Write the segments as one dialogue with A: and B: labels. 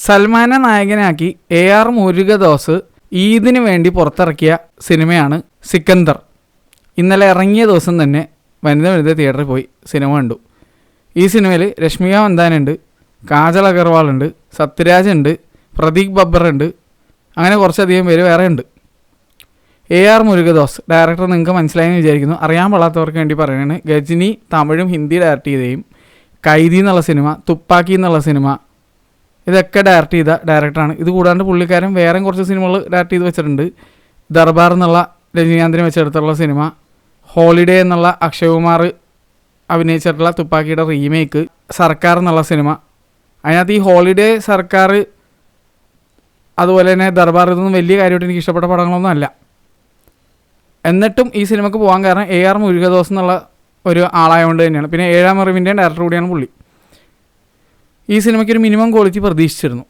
A: സൽമാനെ നായകനാക്കി AR മുരുകദോസ് ഈദിന് വേണ്ടി പുറത്തിറക്കിയ സിനിമയാണ് സിക്കന്ദർ. ഇന്നലെ ഇറങ്ങിയ ദിവസം തന്നെ വനിത തിയേറ്ററിൽ പോയി സിനിമ കണ്ടു. ഈ സിനിമയിൽ രശ്മിക മന്ദാനുണ്ട്, കാജൽ അഗർവാൾ ഉണ്ട്, സത്യരാജ് ഉണ്ട്, പ്രതീക് ബബ്ബർ ഉണ്ട്, അങ്ങനെ കുറച്ചധികം പേര് വേറെ ഉണ്ട്. AR മുരുകദോസ് ഡയറക്ടർ നിങ്ങൾക്ക് മനസ്സിലായെന്ന് വിചാരിക്കുന്നു. അറിയാൻ പാടാത്തവർക്ക് വേണ്ടി പറയുകയാണ്. ഗജനി തമിഴും ഹിന്ദി ഡയറക്റ്റ് ചെയ്തേയും കൈദി എന്നുള്ള സിനിമ, തുപ്പാക്കി എന്നുള്ള സിനിമ ഇതൊക്കെ ഡയറക്റ്റ് ചെയ്ത ഡയറക്ടറാണ്. ഇത് കൂടാണ്ട് പുള്ളിക്കാരൻ വേറെയും കുറച്ച് സിനിമകൾ ഡയറക്റ്റ് ചെയ്ത് വെച്ചിട്ടുണ്ട്. ദർബാർ എന്നുള്ള രജനീകാന്തിനെ വെച്ചെടുത്തുള്ള സിനിമ, ഹോളിഡേ എന്നുള്ള അക്ഷയകുമാർ അഭിനയിച്ചിട്ടുള്ള തുപ്പാക്കിയുടെ റീമേക്ക്, സർക്കാർ എന്നുള്ള സിനിമ. അതിനകത്ത് ഈ ഹോളിഡേ, സർക്കാർ, അതുപോലെ തന്നെ ദർബാർ ഇതൊന്നും വലിയ കാര്യമായിട്ട് എനിക്ക് ഇഷ്ടപ്പെട്ട പടങ്ങളൊന്നും അല്ല. എന്നിട്ടും ഈ സിനിമയ്ക്ക് പോകാൻ കാരണം AR മുരുകദോസ് എന്നുള്ള ഒരു ആളായതുകൊണ്ട് തന്നെയാണ്. പിന്നെ 7ാം അറിവിൻ്റെയും ഡയറക്ടർ കൂടിയാണ് പുള്ളി. ഈ സിനിമയ്ക്ക് ഒരു മിനിമം ക്വാളിറ്റി പ്രതീക്ഷിച്ചിരുന്നു.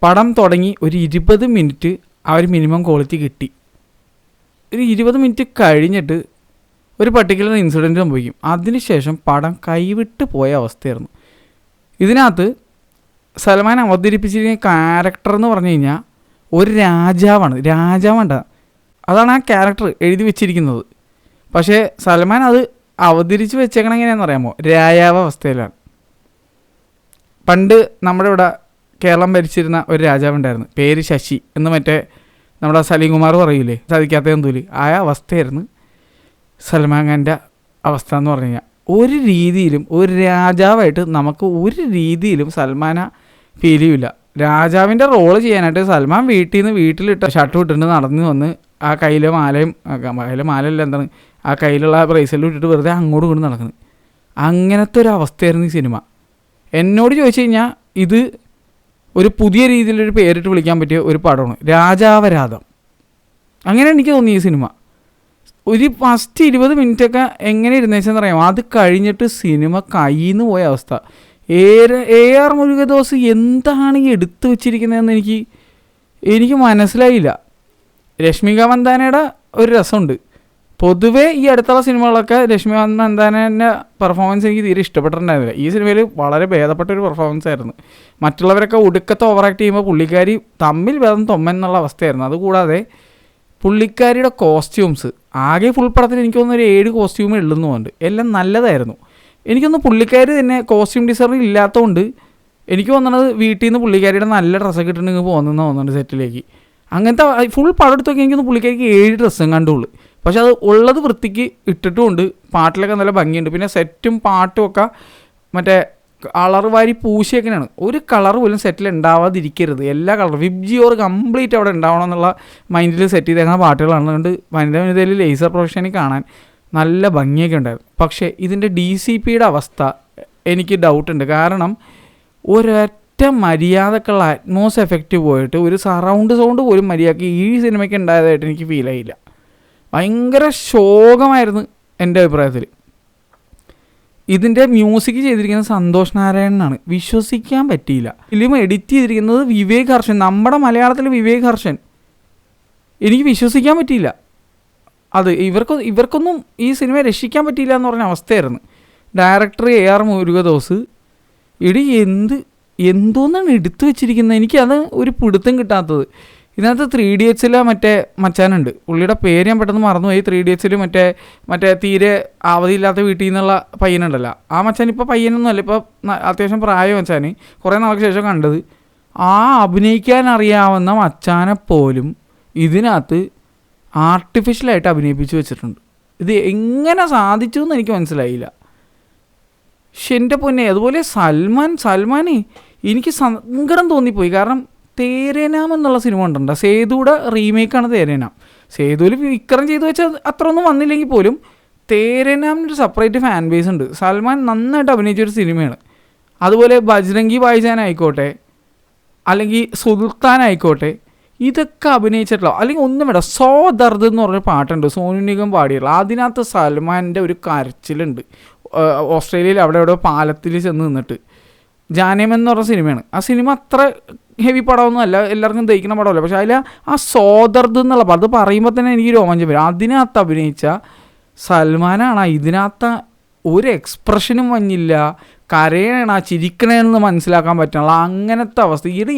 A: പടം തുടങ്ങി ഒരു 20 മിനിറ്റ് ആ ഒരു മിനിമം ക്വാളിറ്റി കിട്ടി. ഒരു 20 മിനിറ്റ് കഴിഞ്ഞിട്ട് ഒരു പർട്ടിക്കുലർ ഇൻസിഡൻറ്റ് സംഭവിക്കും. അതിനുശേഷം പടം കൈവിട്ട് പോയ അവസ്ഥയായിരുന്നു. ഇതിനകത്ത് സൽമാൻ അവതരിപ്പിച്ചിരിക്കുന്ന ക്യാരക്ടർ എന്ന് പറഞ്ഞു കഴിഞ്ഞാൽ ഒരു രാജാവാണ്. അതാണ് ആ ക്യാരക്ടർ എഴുതി വെച്ചിരിക്കുന്നത്. പക്ഷേ സൽമാൻ അത് അവതരിച്ച് വെച്ചേക്കണം എങ്ങനെയാണെന്ന് അറിയാമോ? രാജാവ് അവസ്ഥയിലാണ്. പണ്ട് നമ്മുടെ ഇവിടെ കേരളം ഭരിച്ചിരുന്ന ഒരു രാജാവുണ്ടായിരുന്നു, പേര് ശശി എന്ന്, മറ്റേ നമ്മുടെ സലീം കുമാർ പറയൂലേ, സാധിക്കാത്ത എന്തൂലി, ആ അവസ്ഥയായിരുന്നു സൽമാൻ ഖാൻ്റെ അവസ്ഥ എന്ന് പറഞ്ഞു കഴിഞ്ഞാൽ. ഒരു രീതിയിലും ഒരു രാജാവായിട്ട് നമുക്ക് ഒരു രീതിയിലും സൽമാനെ ഫീൽ ചെയ്യില്ല. രാജാവിൻ്റെ റോള് ചെയ്യാനായിട്ട് സൽമാൻ വീട്ടിലിട്ട് ഷർട്ട് ഇട്ടിട്ട് നടന്നു വന്ന് ആ കയ്യിലെ മാലയില്ല എന്താണ് ആ കയ്യിലുള്ള ബ്രേസ്ലെറ്റ് ഇട്ടിട്ട് വെറുതെ അങ്ങോട്ടും ഇങ്ങോട്ടും നടക്കുന്നത്. അങ്ങനത്തെ ഒരു അവസ്ഥയായിരുന്നു ഈ സിനിമ. എന്നോട് ചോദിച്ചു കഴിഞ്ഞാൽ ഇത് ഒരു പുതിയ രീതിയിലൊരു പേരിട്ട് വിളിക്കാൻ പറ്റിയ ഒരു പടമാണ്, രാജാവരാധം. അങ്ങനെ എനിക്ക് തോന്നി ഈ സിനിമ. ഒരു ഫസ്റ്റ് 20 മിനിറ്റൊക്കെ എങ്ങനെ ഇരുന്നേച്ചെന്ന് അറിയാമോ? അത് കഴിഞ്ഞിട്ട് സിനിമ കയ്യിൽ നിന്ന് പോയ അവസ്ഥ. AR മുരുകദോസ് എന്താണ് ഈ എടുത്തു വെച്ചിരിക്കുന്നതെന്ന് എനിക്ക് മനസ്സിലായില്ല. രശ്മിക മന്ദാനയുടെ ഒരു രസമുണ്ട്. പൊതുവേ ഈ അടുത്തുള്ള സിനിമകളൊക്കെ രശ്മിക മന്ദാനൻ്റെ പെർഫോമൻസ് എനിക്ക് തീരെ ഇഷ്ടപ്പെട്ടിട്ടുണ്ടായിരുന്നില്ല. ഈ സിനിമയിൽ വളരെ ഭേദപ്പെട്ടൊരു പെർഫോമൻസ് ആയിരുന്നു. മറ്റുള്ളവരൊക്കെ ഒടുക്കത്തെ ഓവറാക്ട് ചെയ്യുമ്പോൾ പുള്ളിക്കാരി തമ്മിൽ ഭേദം തൊമ്മൻ എന്നുള്ള അവസ്ഥയായിരുന്നു. അതുകൂടാതെ പുള്ളിക്കാരിയുടെ കോസ്റ്റ്യൂംസ് ആകെ ഫുൾ പടത്തിൽ എനിക്ക് തോന്നുന്നു ഒരു 7 കോസ്റ്റ്യൂം ഉള്ളുന്നുണ്ട്. എല്ലാം നല്ലതായിരുന്നു. എനിക്കൊന്ന് പുള്ളിക്കാരി തന്നെ കോസ്റ്റ്യൂം ഡിസൈനർ ഇല്ലാത്തതുകൊണ്ട് എനിക്ക് തോന്നുന്നത് വീട്ടിൽ നിന്ന് പുള്ളിക്കാരിയുടെ നല്ല ഡ്രസ്സൊക്കെ ഇട്ടിട്ടുണ്ടെങ്കിൽ തോന്നുന്നുണ്ട് സെറ്റിലേക്ക്. അങ്ങനത്തെ ഫുൾ പടം എടുത്തൊക്കെ എനിക്കൊന്ന് പുള്ളിക്കാരിക്ക് 7 ഡ്രസ്സും കണ്ടുള്ളൂ. പക്ഷെ അത് ഉള്ളത് വൃത്തിക്ക് ഇട്ടിട്ടുമുണ്ട്. പാട്ടിലൊക്കെ നല്ല ഭംഗിയുണ്ട്. പിന്നെ സെറ്റും പാട്ടും ഒക്കെ മറ്റേ കളർ വാരി പൂശിയൊക്കെയാണ്. ഒരു കളർ പോലും സെറ്റിൽ ഉണ്ടാവാതിരിക്കരുത്. എല്ലാ കളറും വിബ്ജിയോർ കംപ്ലീറ്റ് അവിടെ ഉണ്ടാവണം എന്നുള്ള മൈൻഡിൽ സെറ്റ് ചെയ്തേക്കുന്ന പാട്ടുകളാണ്. അതുകൊണ്ട് വനിതയിൽ ലേസർ പ്രൊഫഷനിൽ കാണാൻ നല്ല ഭംഗിയൊക്കെ ഉണ്ടായിരുന്നു. പക്ഷേ ഇതിൻ്റെ DCPയുടെ അവസ്ഥ എനിക്ക് ഡൗട്ടുണ്ട്. കാരണം ഒരൊറ്റ മര്യാദക്കുള്ള അറ്റ്മോസ് എഫക്റ്റ് പോയിട്ട് ഒരു സറൗണ്ട് സൗണ്ട് പോലും മര്യാദയ്ക്ക് ഈ സിനിമയ്ക്ക് ഉണ്ടായതായിട്ട് എനിക്ക് ഫീൽ ആയില്ല. ഭയങ്കര ശോകമായിരുന്നു എൻ്റെ അഭിപ്രായത്തിൽ. ഇതിൻ്റെ മ്യൂസിക് ചെയ്തിരിക്കുന്നത് സന്തോഷ് നാരായണനാണ്. വിശ്വസിക്കാൻ പറ്റിയില്ല. ഫിലിം എഡിറ്റ് ചെയ്തിരിക്കുന്നത് വിവേക് ഹർഷൻ, നമ്മുടെ മലയാളത്തിലെ വിവേക് ഹർഷൻ. എനിക്ക് വിശ്വസിക്കാൻ പറ്റിയില്ല. അത് ഇവർക്കൊന്നും ഈ സിനിമ രക്ഷിക്കാൻ പറ്റിയില്ല എന്ന് പറഞ്ഞ അവസ്ഥയായിരുന്നു. ഡയറക്ടർ AR മുരുകദോസ് എന്തോന്നാണ് എടുത്തു വെച്ചിരിക്കുന്നത്, എനിക്കത് ഒരു പിടുത്തം കിട്ടാത്തത്. ഇതിനകത്ത് 3DH മറ്റേ മച്ചാനുണ്ട്, പുള്ളിയുടെ പേര് ഞാൻ പെട്ടെന്ന് മറന്നുപോയി. 3DH മറ്റേ തീരെ അവധിയില്ലാത്ത വീട്ടിൽ നിന്നുള്ള പയ്യനുണ്ടല്ലോ, ആ മച്ചാൻ ഇപ്പോൾ പയ്യനൊന്നുമല്ല, ഇപ്പോൾ അത്യാവശ്യം പ്രായം മച്ചാൻ, കുറേ നാൾക്ക് ശേഷം കണ്ടത്. ആ അഭിനയിക്കാൻ അറിയാവുന്ന മച്ചാനെ പോലും ഇതിനകത്ത് ആർട്ടിഫിഷ്യലായിട്ട് അഭിനയിപ്പിച്ച് വെച്ചിട്ടുണ്ട്. ഇത് എങ്ങനെ സാധിച്ചു എന്ന് എനിക്ക് മനസ്സിലായില്ല. പക്ഷെ എൻ്റെ പൊന്നെ, അതുപോലെ സൽമാനെ എനിക്ക് സങ്കടം തോന്നിപ്പോയി. കാരണം തേരേനാം എന്നുള്ള സിനിമ ഉണ്ടോ, സേതുയുടെ റീമേക്കാണ് തേരേനാം. സേതുവിൽ വിക്രം ചെയ്തു വെച്ചാൽ അത്ര ഒന്നും വന്നില്ലെങ്കിൽ പോലും തേരേനാമിനൊരു സെപ്പറേറ്റ് ഫാൻ ബേസ് ഉണ്ട്. സൽമാൻ നന്നായിട്ട് അഭിനയിച്ചൊരു സിനിമയാണ്. അതുപോലെ ബജ്രംഗി ഭായ്ജാൻ ആയിക്കോട്ടെ, അല്ലെങ്കിൽ സുൽത്താൻ ആയിക്കോട്ടെ, ഇതൊക്കെ അഭിനയിച്ചിട്ടുള്ള, അല്ലെങ്കിൽ ഒന്നും വേണ്ട, സോ ദർദ് എന്ന് പറഞ്ഞ പാട്ടുണ്ട് സോനു നിഗം പാടിയുള്ള. അതിനകത്ത് സൽമാൻ്റെ ഒരു കരച്ചിലുണ്ട്. ഓസ്ട്രേലിയയിൽ അവിടെ എവിടെ പാലത്തിൽ ചെന്ന് നിന്നിട്ട് ജാനേമൻ എന്ന് പറഞ്ഞ സിനിമയാണ്. ആ സിനിമ അത്ര ഹെവി പടമൊന്നും അല്ല, എല്ലാവർക്കും ദഹിക്കുന്ന പടമല്ല. പക്ഷേ അതിൽ ആ സോദർദ് എന്നുള്ള പടം അത് പറയുമ്പോൾ തന്നെ എനിക്ക് രോമാഞ്ചം വരും. അതിനകത്ത് അഭിനയിച്ച സൽമാനാണ്. ഇതിനകത്ത് ഒരു എക്സ്പ്രഷനും വന്നില്ല, കരയണ ചിരിക്കണേന്ന് മനസ്സിലാക്കാൻ പറ്റണല്ലോ, അങ്ങനത്തെ അവസ്ഥ. ഇത്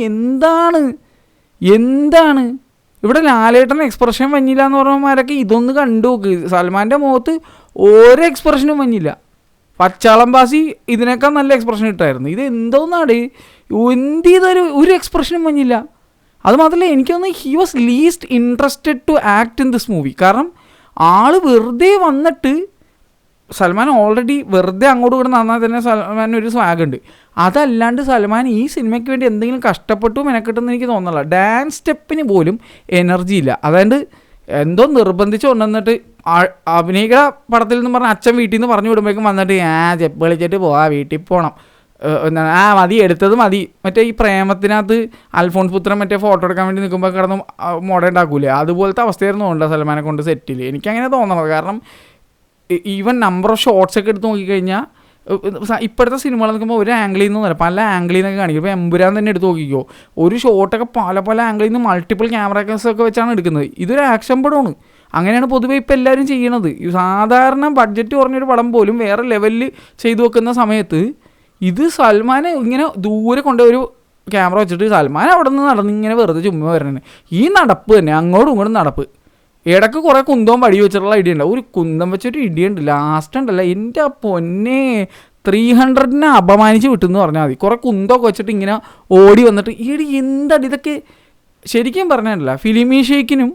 A: എന്താണ് ഇവിടെ ലാലേട്ടൻ എക്സ്പ്രഷൻ വന്നില്ല എന്ന് പറഞ്ഞമാരൊക്കെ ഇതൊന്ന് കണ്ടു നോക്ക്. സൽമാൻ്റെ മുഖത്ത് ഓരോ എക്സ്പ്രഷനും വന്നില്ല. പച്ചാളം ബാസി ഇതിനേക്കാൾ നല്ല എക്സ്പ്രഷൻ ഇട്ടായിരുന്നു. ഇത് എന്തോന്നാണ്, എന്ത് ചെയ്തൊരു ഒരു എക്സ്പ്രഷനും വന്നില്ല. അതുമാത്രമല്ല, എനിക്കൊന്ന് he was least interested to act in this movie. കാരണം ആൾ വെറുതെ വന്നിട്ട്, സൽമാൻ ഓൾറെഡി വെറുതെ അങ്ങോട്ട് കൂടെ നന്നാൽ തന്നെ സൽമാൻ ഒരു സ്വാഗ് ഉണ്ട്. അതല്ലാണ്ട് സൽമാൻ ഈ സിനിമയ്ക്ക് വേണ്ടി എന്തെങ്കിലും കഷ്ടപ്പെട്ടു മെനക്കെട്ടെന്ന് എനിക്ക് തോന്നുന്നില്ല. ഡാൻസ് സ്റ്റെപ്പിന് പോലും എനർജി ഇല്ല. അതായത് എന്തോ നിർബന്ധിച്ച് കൊണ്ടുവന്നിട്ട് അഭിനയിക്കുന്ന പടത്തിൽ നിന്ന് പറഞ്ഞാൽ അച്ഛൻ വീട്ടിൽ നിന്ന് പറഞ്ഞു വിടുമ്പോഴേക്കും വന്നിട്ട് ചെപ്പ് കളിച്ചിട്ട് വീട്ടിൽ പോകണം, മതി എടുത്തത് മതി. മറ്റേ ഈ പ്രേമത്തിനകത്ത് അൽഫോൺസ് പുത്രൻ മറ്റേ ഫോട്ടോ എടുക്കാൻ വേണ്ടി നിൽക്കുമ്പോൾ കിടന്ന് മോഡ ഉണ്ടാക്കൂലേ, അതുപോലത്തെ അവസ്ഥയായിരുന്നു ഉണ്ട് സൽമാനെ കൊണ്ട് സെറ്റിൽ. എനിക്കങ്ങനെ തോന്നണത്. കാരണം ഈവൻ നമ്പർ ഓഫ് ഷോട്ട്സ് ഒക്കെ എടുത്ത് നോക്കിക്കഴിഞ്ഞാൽ ഇപ്പോഴത്തെ സിനിമകൾ നോക്കുമ്പോൾ ഒരു ആംഗിളിൽ നിന്നല്ല പല ആംഗിളിൽ നിന്നൊക്കെ കാണിക്കും. ഇപ്പോൾ എമ്പുരാൻ തന്നെ എടുത്ത് നോക്കിക്കോ, ഒരു ഷോട്ടൊക്കെ പല ആംഗിളിൽ നിന്ന് മൾട്ടിപ്പിൾ ക്യാമറയൊക്കെ വെച്ചാണ് എടുക്കുന്നത്. ഇതൊരു ആക്ഷൻ പടമാണ്. അങ്ങനെയാണ് പൊതുവെ ഇപ്പോൾ എല്ലാവരും ചെയ്യണത്. സാധാരണ ബഡ്ജറ്റ് കുറഞ്ഞൊരു പടം പോലും വേറെ ലെവലിൽ ചെയ്തു വെക്കുന്ന സമയത്ത് ഇത് സൽമാനെ ഇങ്ങനെ ദൂരെ കൊണ്ടൊരു ക്യാമറ വെച്ചിട്ട് സൽമാൻ അവിടെ നിന്ന് നടന്ന് ഇങ്ങനെ വെറുതെ ചുമ്മാ വരണേ. ഈ നടപ്പ് തന്നെ, അങ്ങോട്ടും ഇങ്ങോട്ടും നടപ്പ്. ഇടയ്ക്ക് കുറേ കുന്തവും വടി വെച്ചിട്ടുള്ള ഇടി ഉണ്ട്. ഒരു കുന്തം വെച്ചൊരു ഇടിയുണ്ട് ലാസ്റ്റ് ഉണ്ടല്ലോ, എൻ്റെ പൊന്നെ 300 അപമാനിച്ച് വിട്ടെന്ന് പറഞ്ഞാൽ മതി. കുറേ കുന്തമൊക്കെ വെച്ചിട്ട് ഇങ്ങനെ ഓടി വന്നിട്ട് എന്താണ് ഇതൊക്കെ. ശരിക്കും പറഞ്ഞിട്ടില്ല, ഫിലിമി ഷേക്കിനും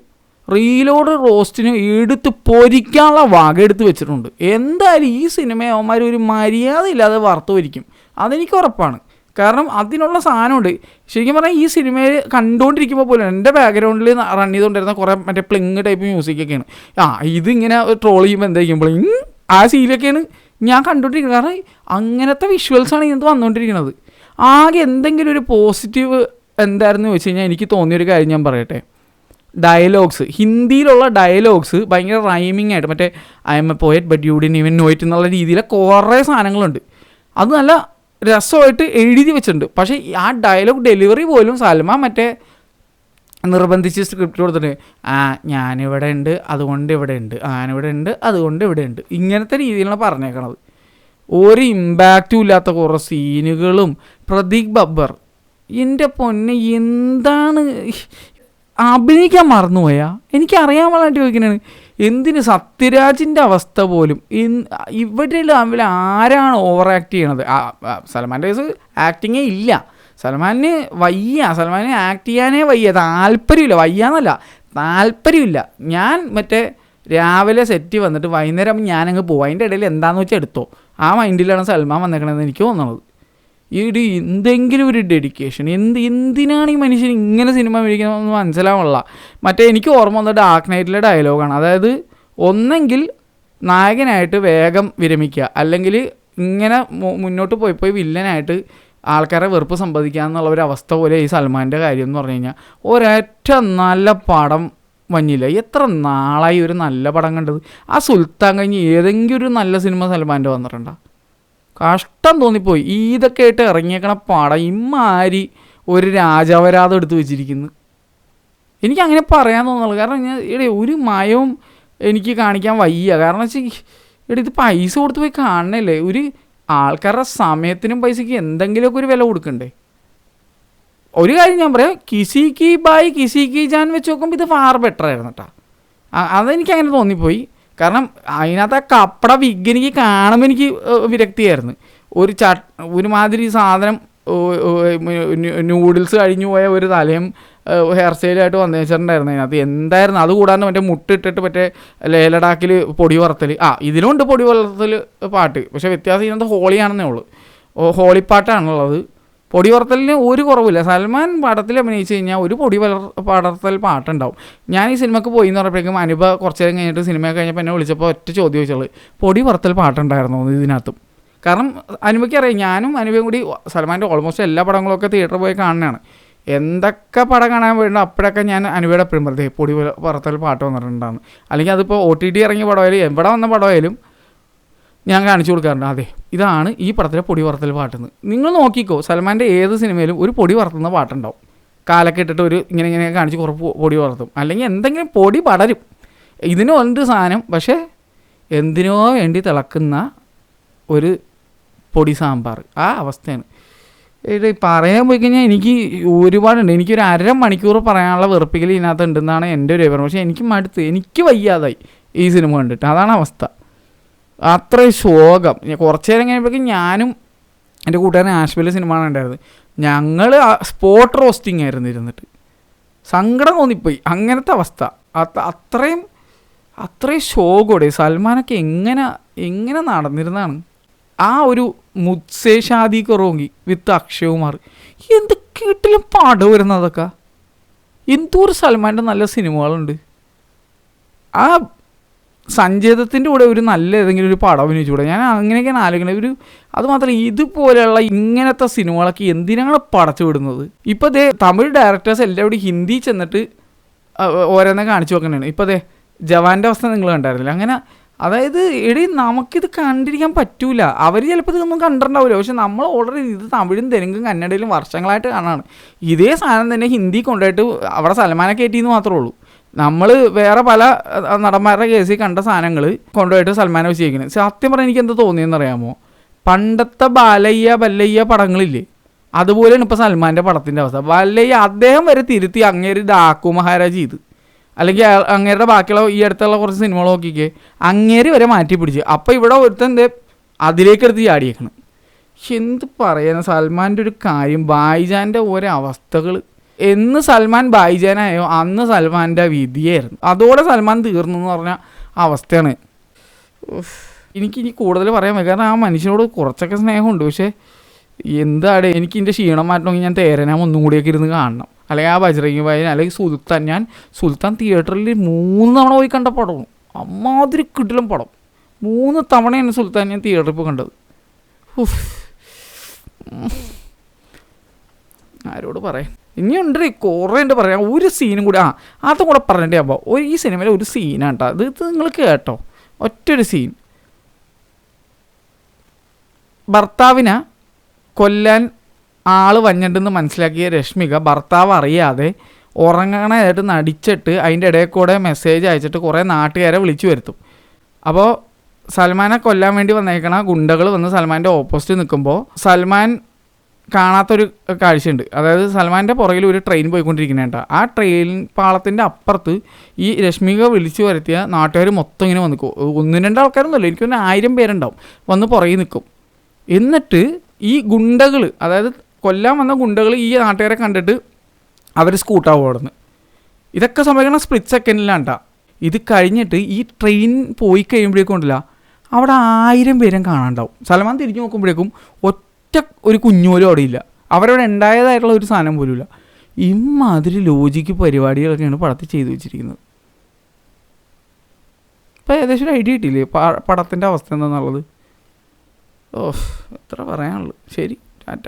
A: റീലോഡ് റോസ്റ്റിനും എടുത്ത് പൊരിക്കാനുള്ള വക എടുത്ത് വെച്ചിട്ടുണ്ട്. എന്തായാലും ഈ സിനിമയെ അവന്മാർ ഒരു മര്യാദ ഇല്ലാതെ വറുത്ത് പൊരിക്കും, അതെനിക്ക് ഉറപ്പാണ്. കാരണം അതിനുള്ള സാധനമുണ്ട്. ശരിക്കും പറഞ്ഞാൽ ഈ സിനിമയിൽ കണ്ടുകൊണ്ടിരിക്കുമ്പോൾ പോലും എൻ്റെ ബാക്ക്ഗ്രൗണ്ടിൽ റൺ ചെയ്തുകൊണ്ടിരുന്ന കുറേ മറ്റേ പ്ലിങ് ടൈപ്പ് മ്യൂസിക്കൊക്കെയാണ്. ഇതിങ്ങനെ ട്രോൾ ചെയ്യുമ്പോൾ എന്തായിരിക്കും ആ സീലൊക്കെയാണ് ഞാൻ കണ്ടുകൊണ്ടിരിക്കുന്നത്. കാരണം അങ്ങനത്തെ വിഷ്വൽസാണ് ഇതിനകത്ത് വന്നുകൊണ്ടിരിക്കുന്നത്. ആകെ എന്തെങ്കിലും ഒരു പോസിറ്റീവ് എന്തായിരുന്നു വെച്ച് കഴിഞ്ഞാൽ എനിക്ക് തോന്നിയൊരു കാര്യം ഞാൻ പറയട്ടെ. ഡയലോഗ്സ്, ഹിന്ദിയിലുള്ള ഡയലോഗ്സ് ഭയങ്കര റൈമിങ് ആയിട്ട്, മറ്റേ I M A poet but you didn't even know it എന്നുള്ള രീതിയിലെ കുറേ സാധനങ്ങളുണ്ട്. അത് നല്ല രസമായിട്ട് എഴുതി വെച്ചിട്ടുണ്ട്. പക്ഷേ ആ ഡയലോഗ് ഡെലിവറി പോലും സൽമാൻ മറ്റേ നിർബന്ധിച്ച് സ്ക്രിപ്റ്റ് കൊടുത്തിട്ട് ഞാനിവിടെ ഉണ്ട് അതുകൊണ്ട് ഇവിടെ ഉണ്ട്, ഞാനിവിടെ ഉണ്ട് അതുകൊണ്ട് ഇവിടെ ഉണ്ട്, ഇങ്ങനത്തെ രീതിയിലാണ് പറഞ്ഞേക്കണത്. ഒരു ഇമ്പാക്റ്റും ഇല്ലാത്ത കുറേ സീനുകളും. പ്രതീക് ബബ്ബർ, എൻ്റെ പൊന്നെ എന്താണ് അഭിനയിക്കാൻ മറന്നുപോയാ? എനിക്കറിയാൻ വേണ്ടി ചോദിക്കുന്നതാണ്. എന്തിന് സത്യരാജിൻ്റെ അവസ്ഥ പോലും ഇവിടെ തമ്മിൽ ആരാണ് ഓവർ ആക്ട് ചെയ്യണത്? സൽമാൻ്റെ കേസ് ആക്ടിങ്ങേ ഇല്ല. സൽമാന് ആക്ട് ചെയ്യാനേ വയ്യ, താല്പര്യമില്ല. വയ്യാന്നല്ല, താല്പര്യമില്ല. ഞാൻ മറ്റേ രാവിലെ സെറ്റ് വന്നിട്ട് വൈകുന്നേരം ഞാനങ്ങ് പോകും, അതിൻ്റെ ഇടയിൽ എന്താണെന്ന് വെച്ചാൽ എടുത്തോ, ആ മൈൻഡിലാണ് സൽമാൻ വന്നേക്കണമെന്ന് എനിക്ക് തോന്നുന്നത്. എന്തെങ്കിലും ഒരു ഡെഡിക്കേഷൻ, എന്തിനാണ് ഈ മനുഷ്യൻ ഇങ്ങനെ സിനിമ മേടിക്കണമെന്ന് മനസ്സിലാവുള്ള. മറ്റേ എനിക്ക് ഓർമ്മ വന്ന ഡാർക്ക് നൈറ്റിലെ ഡയലോഗാണ്. അതായത് ഒന്നെങ്കിൽ നായകനായിട്ട് വേഗം വിരമിക്കുക, അല്ലെങ്കിൽ ഇങ്ങനെ മുന്നോട്ട് പോയി വില്ലനായിട്ട് ആൾക്കാരെ വെറുപ്പ് സമ്പാദിക്കുക എന്നുള്ള ഒരു അവസ്ഥ പോലെ ഈ സൽമാൻ്റെ കാര്യം എന്ന് പറഞ്ഞു കഴിഞ്ഞാൽ ഒരൊറ്റ നല്ല പടം വന്നില്ല. എത്ര നാളായി ഒരു നല്ല പടം കണ്ടത്? ആ സുൽത്താൻ കഴിഞ്ഞ് ഏതെങ്കിലും ഒരു നല്ല സിനിമ സൽമാൻ്റെ വന്നിട്ടുണ്ടോ? കഷ്ടം തോന്നിപ്പോയി. ഇതൊക്കെ ആയിട്ട് ഇറങ്ങിയേക്കണ പടം ഇമ്മാരി ഒരു രാജാവരാധം എടുത്ത് വെച്ചിരിക്കുന്നു. എനിക്കങ്ങനെ പറയാൻ തോന്നുള്ളൂ. കാരണം ഒരു മയവും എനിക്ക് കാണിക്കാൻ വയ്യ. കാരണം വെച്ചാൽ ഇത് പൈസ കൊടുത്ത് പോയി കാണണല്ലേ. ഒരു ആൾക്കാരുടെ സമയത്തിനും പൈസയ്ക്ക് എന്തെങ്കിലുമൊക്കെ ഒരു വില കൊടുക്കണ്ടേ? ഒരു കാര്യം ഞാൻ പറയാം, കിസിക്ക് ബായ് കിസിക്ക് ജാൻ വെച്ച് നോക്കുമ്പോൾ ഇത് ഫാർ ബെറ്റർ ആയിരുന്നു കേട്ടോ. അതെനിക്കങ്ങനെ തോന്നിപ്പോയി. കാരണം അതിനകത്ത് ആ കപ്പട വിഗ് എനിക്ക് കാണുമ്പോൾ എനിക്ക് വിരക്തിയായിരുന്നു. ഒരുമാതിരി സാധനം നൂഡിൽസ് കഴിഞ്ഞു പോയ ഒരു തലയും ഹെയർ സ്റ്റൈലായിട്ട് വന്നു വെച്ചിട്ടുണ്ടായിരുന്നു അതിനകത്ത്. എന്തായിരുന്നു അത് കൂടാണ്ട് മറ്റേ മുട്ടിട്ടിട്ട് മറ്റേ ലേലഡാക്കിൽ പൊടി വറുത്തൽ. ഇതിലുണ്ട് പൊടി വറുത്തൽ പാട്ട്, പക്ഷേ വ്യത്യാസം ഇതിനകത്ത് ഹോളിയാണെന്നേ ഉള്ളൂ. ഹോളിപ്പാട്ടാണുള്ളത്. പൊടി വറുത്തലിന് ഒരു കുറവില്ല. സൽമാൻ പടത്തിൽ അഭിനയിച്ച് കഴിഞ്ഞാൽ ഒരു പൊടി പടർത്തൽ പാട്ടുണ്ടാവും. ഞാൻ ഈ സിനിമയ്ക്ക് പോയി എന്ന് പറഞ്ഞപ്പോഴേക്കും അനുഭവ കുറച്ച് നേരം കഴിഞ്ഞിട്ട് സിനിമ കഴിഞ്ഞപ്പോൾ എന്നെ വിളിച്ചപ്പോൾ ഒറ്റ ചോദ്യം ചോദിച്ചുള്ളൂ, പൊടി വറുത്തൽ പാട്ടുണ്ടായിരുന്നു ഇതിനകത്തും. കാരണം അനുഭവയ്ക്ക് അറിയാം, ഞാനും അനുഭവം കൂടി സൽമാൻ്റെ ഓൾമോസ്റ്റ് എല്ലാ പടങ്ങളൊക്കെ തിയേറ്ററിൽ പോയി കാണുന്നതാണ്. എന്തൊക്കെ പടം കാണാൻ വേണ്ട അപ്പോഴൊക്കെ ഞാൻ അനുഭവയുടെ എപ്പോഴും വെറുതെ പൊടി വറുത്തൽ പാട്ട് വന്നിട്ടുണ്ടാകുന്നു. അല്ലെങ്കിൽ അതിപ്പോൾ OTT ഇറങ്ങിയ പടമായാലും എവിടെ വന്ന പടമായാലും ഞാൻ കാണിച്ചു കൊടുക്കാറുണ്ട്. അതെ, ഇതാണ് ഈ പടത്തിലെ പൊടി വറുത്തൽ പാട്ടെന്ന്. നിങ്ങൾ നോക്കിക്കോ, സൽമാൻ്റെ ഏത് സിനിമയിലും ഒരു പൊടി വറുത്തുന്ന പാട്ടുണ്ടാവും. കാലൊക്കെ ഇട്ടിട്ട് ഒരു ഇങ്ങനെ കാണിച്ച് കുറേ പൊടി വറുത്തും, അല്ലെങ്കിൽ എന്തെങ്കിലും പൊടി പടരും. ഇതിനും ഉണ്ട് സാധനം, പക്ഷേ എന്തിനോ വേണ്ടി തിളക്കുന്ന ഒരു പൊടി സാമ്പാർ, ആ അവസ്ഥയാണ്. പറയാൻ പോയി കഴിഞ്ഞാൽ എനിക്ക് ഒരുപാടുണ്ട്. എനിക്കൊരു അരമണിക്കൂർ പറയാനുള്ള വെറുപ്പിക്കൽ ഇതിനകത്ത് ഉണ്ടെന്നാണ് എൻ്റെ ഒരു അഭിപ്രായം. പക്ഷേ എനിക്ക് മടുത്ത്, എനിക്ക് വയ്യാതായി ഈ സിനിമ കണ്ടിട്ട്. അതാണ് അവസ്ഥ. അത്രയും ശോകം. കുറച്ച് നേരം കഴിയുമ്പോഴേക്കും ഞാനും എൻ്റെ കൂട്ടുകാരൻ ആഷ്ബിൽ സിനിമ ഉണ്ടായിരുന്നത്. ഞങ്ങൾ സ്പോട്ട് റോസ്റ്റിംഗ് ആയിരുന്നു ഇരുന്നിട്ട്. സങ്കടം തോന്നിപ്പോയി. അങ്ങനത്തെ അവസ്ഥ. അത്രയും ശോകോടെ സൽമാനൊക്കെ എങ്ങനെ നടന്നിരുന്നതാണ്. ആ ഒരു മുത്സേ ഷാദി കറോങ്കി വിത്ത് അക്ഷയ് കുമാർ, എന്ത് കേട്ടിലും പടം വരുന്നതൊക്കെ. എന്തോരം സൽമാൻ്റെ നല്ല സിനിമകളുണ്ട്. ആ സഞ്ജയദത്തിൻ്റെ കൂടെ ഒരു നല്ല ഏതെങ്കിലും ഒരു പടം അഭിനയിച്ചുകൂടെ? ഞാൻ അങ്ങനെയൊക്കെയാണ് ആലോചിക്കുന്നത്. അതുമാത്രമല്ല, ഇതുപോലെയുള്ള ഇങ്ങനത്തെ സിനിമകളൊക്കെ എന്തിനാണ് പടച്ചു വിടുന്നത്? ഇപ്പോൾ ദേ തമിഴ് ഡയറക്ടേഴ്സ് എല്ലാവരും ഹിന്ദി ചെന്നിട്ട് ഓരോന്നെ കാണിച്ചു വെക്കുന്നതാണ്. ഇപ്പോൾ ദേ ജവാൻ്റെ അവസ്ഥ നിങ്ങൾ കണ്ടായിരുന്നില്ല? അങ്ങനെ, അതായത് നമുക്കിത് കണ്ടിരിക്കാൻ പറ്റൂല. അവർ ചിലപ്പോൾ ഇതൊന്നും കണ്ടിട്ടുണ്ടാവില്ല. പക്ഷെ നമ്മൾ ഓൾറെഡി ഇത് തമിഴും തെലുങ്കും കന്നഡയിലും വർഷങ്ങളായിട്ട് കാണാണ്. ഇതേ സാധനം തന്നെ ഹിന്ദി കൊണ്ടുപോയിട്ട് അവിടെ സൽമാനെ കയറ്റിയെന്ന് മാത്രമേ ഉള്ളൂ. നമ്മൾ വേറെ പല നടന്മാരുടെ കേസിൽ കണ്ട സാധനങ്ങൾ കൊണ്ടുപോയിട്ട് സൽമാനെ വെച്ചിരിക്കുന്നത്. സത്യം പറഞ്ഞാൽ എനിക്ക് എന്താ തോന്നിയെന്നറിയാമോ? പണ്ടത്തെ ബല്ലയ്യ പടങ്ങളില്ലേ, അതുപോലെയാണ് ഇപ്പോൾ സൽമാൻ്റെ പടത്തിൻ്റെ അവസ്ഥ. ബല്ലയ്യ അദ്ദേഹം വരെ തിരുത്തി അങ്ങേര് ഡാക്കു മഹാരാജ് ചെയ്ത്, അല്ലെങ്കിൽ അങ്ങേരുടെ ബാക്കിയുള്ള ഈ അടുത്തുള്ള കുറച്ച് സിനിമകൾ നോക്കിക്കേ, അങ്ങേര് വരെ മാറ്റി പിടിച്ച്. അപ്പോൾ ഇവിടെ ഒരുത്തൻ എന്തേ അതിലേക്കെടുത്ത് ചാടിയേക്കണം. എന്ത് പറയാൻ സൽമാൻ്റെ ഒരു കാര്യം. ഭായിജാൻ്റെ ഓരോ അവസ്ഥകൾ. എന്ന് സൽമാൻ ഭായിജാനായോ അന്ന് സൽമാൻ്റെ വിധിയായിരുന്നു. അതോടെ സൽമാൻ തീർന്നു എന്ന് പറഞ്ഞ അവസ്ഥയാണ്. എനിക്കിനി കൂടുതൽ പറയാൻ പറ്റും, കാരണം ആ മനുഷ്യനോട് കുറച്ചൊക്കെ സ്നേഹമുണ്ട്. പക്ഷേ എന്താണ്, എനിക്ക് എൻ്റെ ക്ഷീണം മാറ്റണമെങ്കിൽ ഞാൻ തേരനാം ഒന്നും കൂടിയൊക്കെ ഇരുന്ന് കാണണം. അല്ലെങ്കിൽ ആ ബജ്രംഗി ഭായി, അല്ലെങ്കിൽ സുൽത്താൻ. ഞാൻ സുൽത്താൻ തിയേറ്ററിൽ 3 തവണ പോയി കണ്ട പടമാണ്. അമ്മാതിരി കിടിലം പടം. 3 തവണയാണ് സുൽത്താൻ ഞാൻ തിയേറ്ററിൽ പോയി കണ്ടത്. ആരോട് പറയാം? ഇനിയുണ്ട്, കുറേ ഉണ്ട് പറയാം. ഒരു സീനും കൂടി അതും കൂടെ പറഞ്ഞിട്ടേ ആകുമ്പോൾ ഈ സിനിമയിലെ ഒരു സീനാണ് കേട്ടോ. ഇത് നിങ്ങൾ കേട്ടോ, ഒറ്റൊരു സീൻ. ഭർത്താവിനെ കൊല്ലാൻ ആൾ വന്നിട്ടുണ്ടെന്ന് മനസ്സിലാക്കിയ രശ്മിക ഭർത്താവ് അറിയാതെ ഉറങ്ങണതായിട്ട് നടിച്ചിട്ട് അതിൻ്റെ ഇടയിൽ കൂടെ മെസ്സേജ് അയച്ചിട്ട് കുറേ നാട്ടുകാരെ വിളിച്ചു വരുത്തും. അപ്പോൾ സൽമാനെ കൊല്ലാൻ വേണ്ടി വന്നേക്കണ ഗുണ്ടകൾ വന്ന് സൽമാൻ്റെ ഓപ്പോസിറ്റ് നിൽക്കുമ്പോൾ സൽമാൻ കാണാത്തൊരു കാഴ്ചയുണ്ട്. അതായത് സൽമാൻ്റെ പുറകിൽ ഒരു ട്രെയിൻ പോയിക്കൊണ്ടിരിക്കുന്നുണ്ട്. ആ ട്രെയിൻ പാളത്തിൻ്റെ അപ്പുറത്ത് ഈ രശ്മിക വിളിച്ചു വരുത്തിയ നാട്ടുകാർ മൊത്തം ഇങ്ങനെ വന്ന് നിൽക്കും. 1-2 ആൾക്കാരൊന്നുമല്ല, എനിക്കൊന്ന് 1000 പേരുണ്ടാവും വന്ന് പുറകിൽ നിൽക്കും. എന്നിട്ട് ഈ ഗുണ്ടകൾ, അതായത് കൊല്ലാൻ വന്ന ഗുണ്ടകൾ ഈ നാട്ടുകാരെ കണ്ടിട്ട് അവർ സ്കൂട്ടാവും അവിടെ നിന്ന്. ഇതൊക്കെ സംഭവിക്കണം സ്പ്ലിറ്റ് സെക്കൻഡിലാണ് കേട്ടോ. ഇത് കഴിഞ്ഞിട്ട് ഈ ട്രെയിൻ പോയി കഴിയുമ്പോഴേക്കൊണ്ടില്ല അവിടെ 1000 പേരും കാണാണ്ടാവും. സൽമാൻ തിരിഞ്ഞു നോക്കുമ്പോഴേക്കും ഒറ്റ ഒരു കുഞ്ഞുപോലും അവിടെ ഇല്ല. അവരവിടെ ഉണ്ടായതായിട്ടുള്ള ഒരു സാധനം പോലും ഇല്ല. ഇമ്മാതിരി ലോജിക്ക് പരിപാടികളൊക്കെയാണ് പടത്തിൽ ചെയ്തു വെച്ചിരിക്കുന്നത്. ഇപ്പം ഏകദേശം ഒരു ഐഡിയ കിട്ടിയില്ലേ പടത്തിൻ്റെ അവസ്ഥ എന്താണെന്നുള്ളത്? എത്ര പറയാനുള്ളൂ. ശരി, ടാറ്റ.